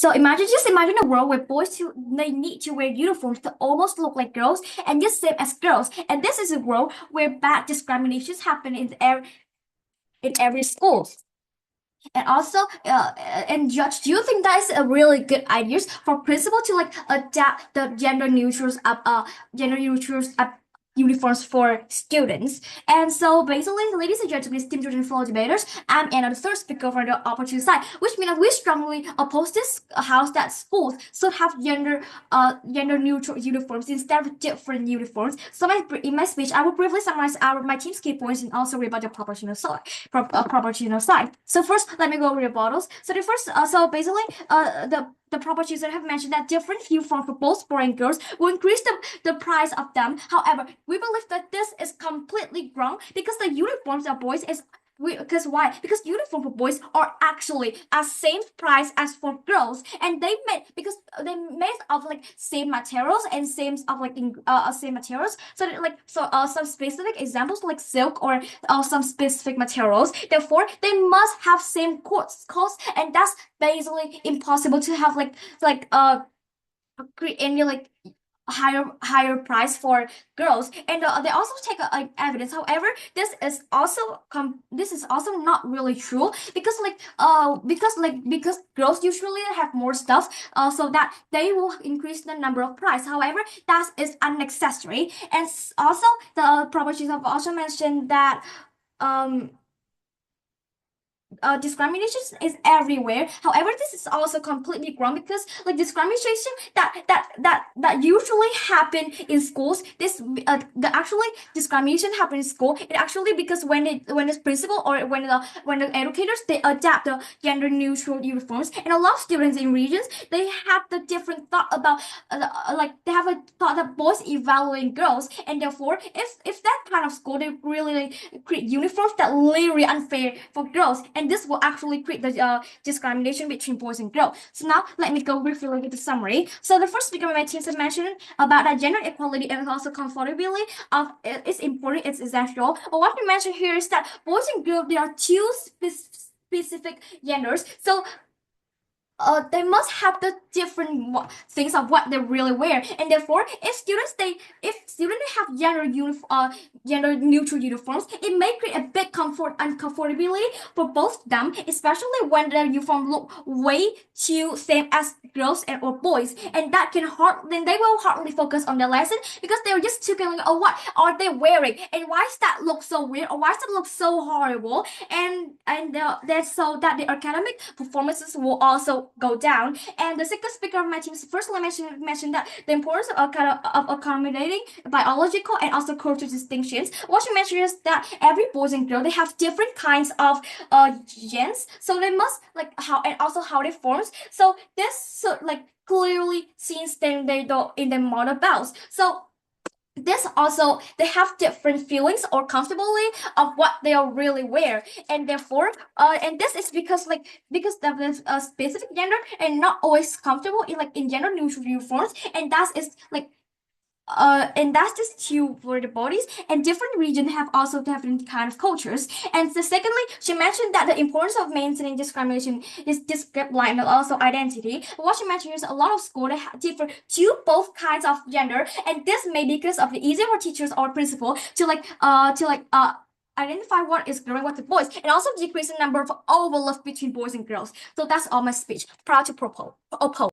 So just imagine a world where they need to wear uniforms to almost look like girls and just same as girls. And this is a world where bad discriminations happen in every school. And also, and Judge, do you think that is a really good idea for principal to like adapt the gender neutral uniforms for students? And so basically, ladies and gentlemen, esteemed student fellow debaters, I'm Anna, the third speaker for the opportunity side, which means that we strongly oppose this house that schools should have gender neutral uniforms instead of different uniforms. So in my speech, I will briefly summarize my team's key points and also rebut the proportional side. So first, let me go over rebuttals. So the first, so basically, the properties that have mentioned that different uniforms for both boys and girls will increase the price of them. However, we believe that this is completely wrong because the uniforms of boys is because why? Because uniform for boys are actually at same price as for girls, and they made of like same materials and same materials. So that, like some specific examples like silk or some specific materials. Therefore, they must have same cost, and that's basically impossible to have create any like higher price for girls. And they also take evidence. However, this is also not really true because because girls usually have more stuff, so that they will increase the number of price. However, that is unnecessary. And also the properties have also mentioned that discrimination is everywhere. However, this is also completely wrong because like discrimination that usually happen in schools, the actually discrimination happen in school. It actually because when the principal or when the educators, they adapt the gender neutral uniforms, and a lot of students in regions, they have the different thought about they have a thought that boys evaluating girls, and therefore if that kind of school, they really create uniforms that literally unfair for girls, and this will actually create the discrimination between boys and girls. So now let me go briefly look at the summary. So the first speaker my team mentioned about that gender equality and also comfortability of it's important, it's essential. But what we mentioned here is that boys and girls, there are two specific genders. So they must have the different things of what they really wear, and therefore, if students have gender neutral uniforms, it may create a big uncomfortability for both of them, especially when the uniform look way too same as girls or boys, and that can then they will hardly focus on the lesson because they're just thinking like, oh, what are they wearing, and why does that look so weird, or why does it look so horrible, and that's so that the academic performances will also go down. And the second speaker of my team firstly mentioned that the importance of accommodating biological and also cultural distinctions. What she mentioned is that every boys and girl, they have different kinds of genes, so they must how they forms. So this clearly seen in the model bells. So this also, they have different feelings or comfortability of what they are really wear, and therefore and this is because the specific gender and not always comfortable in gender neutral uniforms, and that's just true for the bodies, and different regions have also different kind of cultures. And so secondly, she mentioned that the importance of maintaining discrimination is descript line and also identity. What she mentioned is a lot of schools that differ to both kinds of gender, and this may be because of the easier for teachers or principal to identify what is girl and what is boys, and also decrease the number of overlap between boys and girls. So that's all my speech. Proud to oppose.